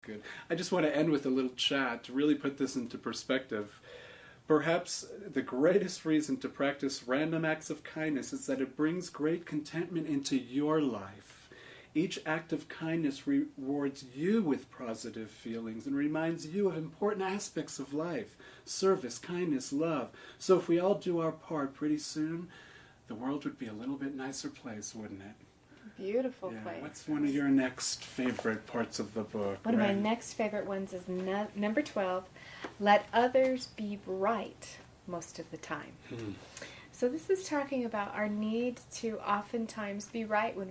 good. I just want to end with a little chat to really put this into perspective. Perhaps the greatest reason to practice random acts of kindness is that it brings great contentment into your life. Each act of kindness rewards you with positive feelings and reminds you of important aspects of life: service, kindness, love. So if we all do our part, pretty soon the world would be a little bit nicer place, wouldn't it? Beautiful place. What's one of your next favorite parts of the book? One of my next favorite ones is number 12. Let others be right most of the time. So this is talking about our need to oftentimes be right when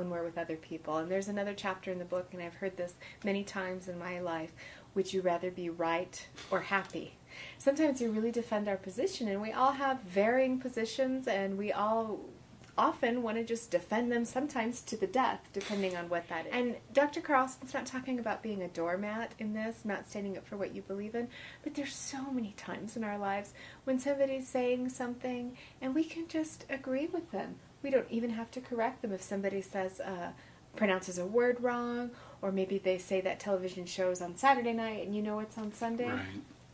we're with other people. And there's another chapter in the book, and I've heard this many times in my life: would you rather be right or happy? Sometimes we really defend our position, and we all have varying positions, and we all often want to just defend them, sometimes to the death, depending on what that is. And Dr. Carlson's not talking about being a doormat in this, not standing up for what you believe in, but there's so many times in our lives when somebody's saying something and we can just agree with them. We don't even have to correct them if somebody says, pronounces a word wrong, or maybe they say that television show's on Saturday night and you know it's on Sunday. Right.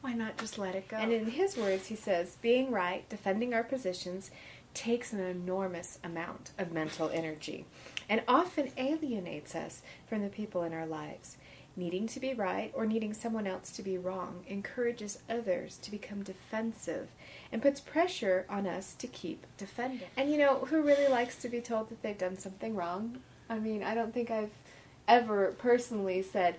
Why not just let it go? And in his words, he says, being right, defending our positions, takes an enormous amount of mental energy and often alienates us from the people in our lives. Needing to be right or needing someone else to be wrong encourages others to become defensive and puts pressure on us to keep defending. And who really likes to be told that they've done something wrong? I mean, I don't think I've ever personally said,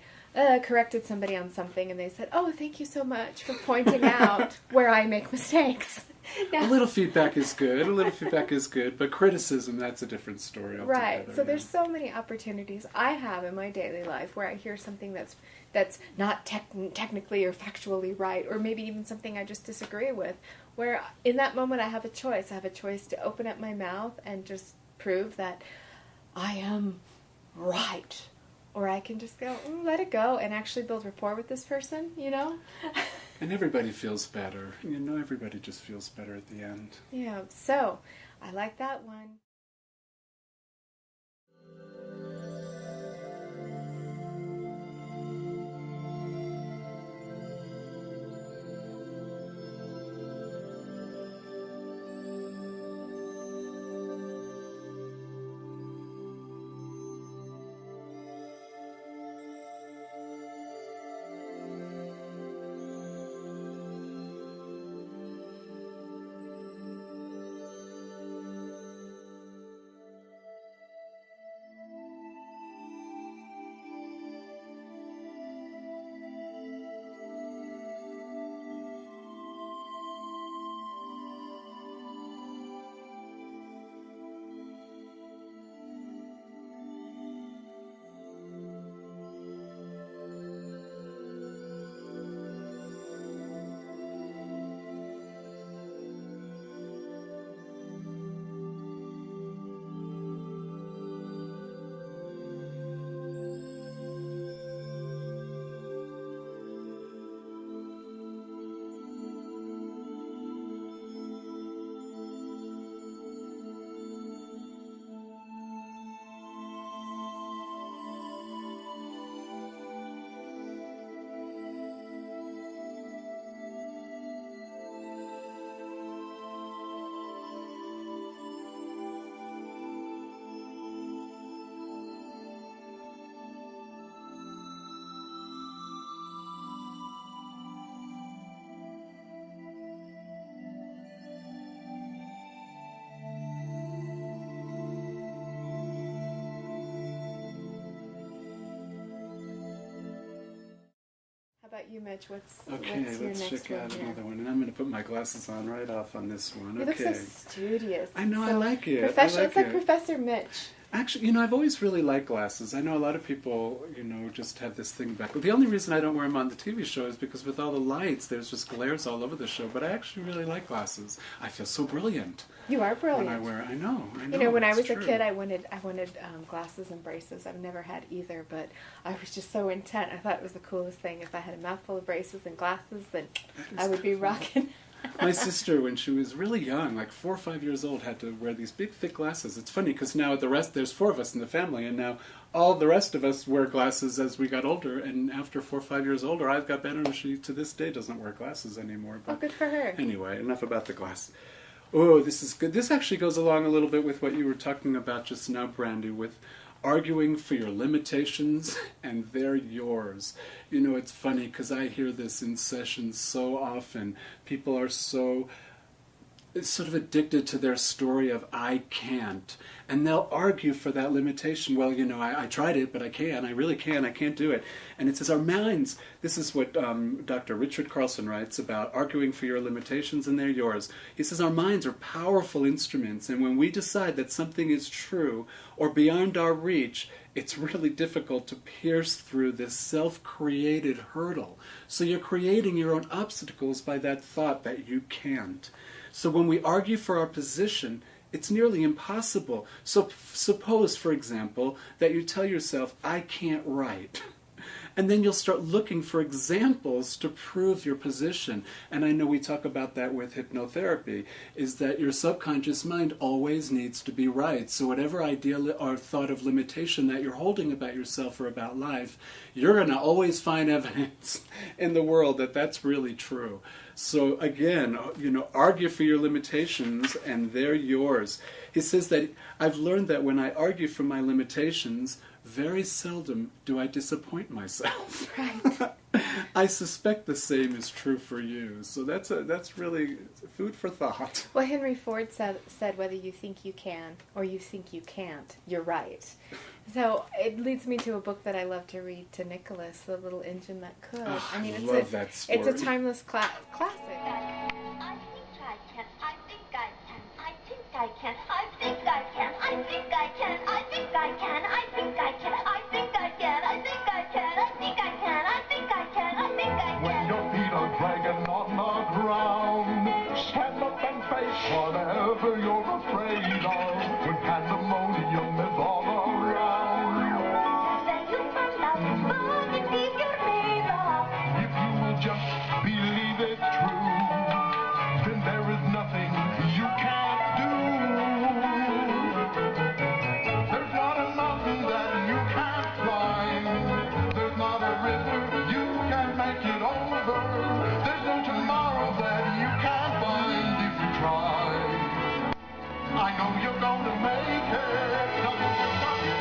corrected somebody on something and they said, oh, thank you so much for pointing out where I make mistakes. A little feedback is good, but criticism, that's a different story altogether. Right, so there's so many opportunities I have in my daily life where I hear something that's not technically or factually right, or maybe even something I just disagree with, where in that moment I have a choice. I have a choice to open up my mouth and just prove that I am right. Or I can just go, let it go, and actually build rapport with this person, And everybody feels better. Everybody just feels better at the end. Yeah, so I like that one. How about you, Mitch? What's your let's next check out another one. And I'm going to put my glasses on right off on this one. You look so studious. I know, I like it. It's like Professor Mitch. Actually, I've always really liked glasses. I know a lot of people, just have this thing back. But the only reason I don't wear them on the TV show is because with all the lights, there's just glares all over the show. But I actually really like glasses. I feel so brilliant. You are brilliant. When I wear, I know. When I was a kid, I wanted glasses and braces. I've never had either, but I was just so intent. I thought it was the coolest thing. If I had a mouthful of braces and glasses, then I would be rocking. My sister, when she was really young, like 4 or 5 years old, had to wear these big, thick glasses. It's funny because now there's 4 of us in the family, and now all the rest of us wear glasses as we got older. And after 4 or 5 years older, I've got better, and she, to this day, doesn't wear glasses anymore. But good for her. anyway, enough about the glasses. Oh, this is good. This actually goes along a little bit with what you were talking about just now, Brandy, with arguing for your limitations and they're yours. You know, it's funny because I hear this in sessions so often. People are so sort of addicted to their story of I can't. And they'll argue for that limitation. Well, you know, I tried it, but I can't. I really can't. I can't do it. And it says our minds, this is what Dr. Richard Carlson writes about arguing for your limitations and they're yours. He says our minds are powerful instruments, and when we decide that something is true or beyond our reach, it's really difficult to pierce through this self-created hurdle. So you're creating your own obstacles by that thought that you can't. So when we argue for our position, it's nearly impossible. So suppose, for example, that you tell yourself, I can't write. And then you'll start looking for examples to prove your position. And I know we talk about that with hypnotherapy, is that your subconscious mind always needs to be right. So whatever idea or thought of limitation that you're holding about yourself or about life, you're going to always find evidence in the world that that's really true. So again, you know, argue for your limitations and they're yours. He says that I've learned that when I argue for my limitations, very seldom do I disappoint myself. Right. I suspect the same is true for you. So that's really food for thought. Well, Henry Ford said whether you think you can or you think you can't, you're right. So it leads me to a book that I love to read to Nicholas, The Little Engine That Could. I mean, love that story. It's a timeless classic. I think I can. I think I can. I think I can. I think I can. I think I can. I think I can. I think I can. I think I can. I think I can. I think I can. I think I can. I think I can. When your feet are dragging on the ground, stand up and face whatever you're afraid of. When pandemonium is all around, Then you find out what it is you're made of. if you will just believe it's true, then there is nothing you can't do. There's not a mountain that you can't climb. There's not a river you can't make it over. There's no tomorrow that you can't find if you try. I know you're gonna make it. Nothing will stop you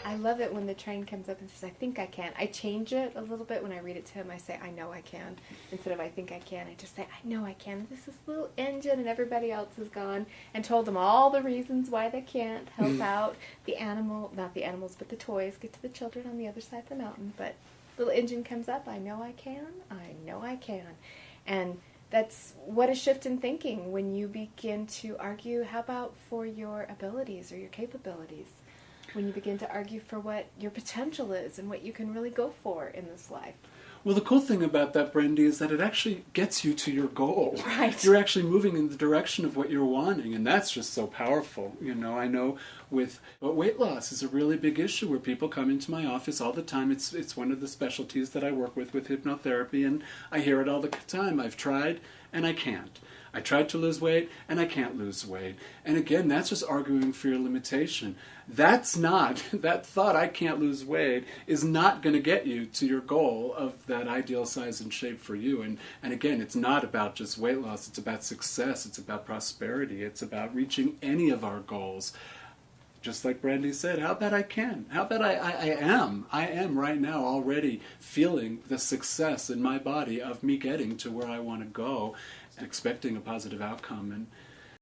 I love it when the train comes up and says, I think I can. I change it a little bit when I read it to him. I say, I know I can. Instead of I think I can, I just say, I know I can. This is little engine and everybody else is gone. And told them all the reasons why they can't help out. The animal, not the animals, but the toys get to the children on the other side of the mountain. But little engine comes up, I know I can. I know I can. And that's what a shift in thinking when you begin to argue, how about for your abilities or your capabilities? When you begin to argue for what your potential is and what you can really go for in this life. Well, the cool thing about that, Brandy, is that it actually gets you to your goal. Right. You're actually moving in the direction of what you're wanting, and that's just so powerful. You know, I know but weight loss is a really big issue where people come into my office all the time. It's one of the specialties that I work with hypnotherapy, and I hear it all the time. I've tried, and I can't. I tried to lose weight, and I can't lose weight. And again, that's just arguing for your limitation. That's not, that thought, I can't lose weight, is not going to get you to your goal of that ideal size and shape for you. And again, it's not about just weight loss. It's about success. It's about prosperity. It's about reaching any of our goals. just like Brandy said, how about I can? How about I am right now already feeling the success in my body of me getting to where I want to go, expecting a positive outcome.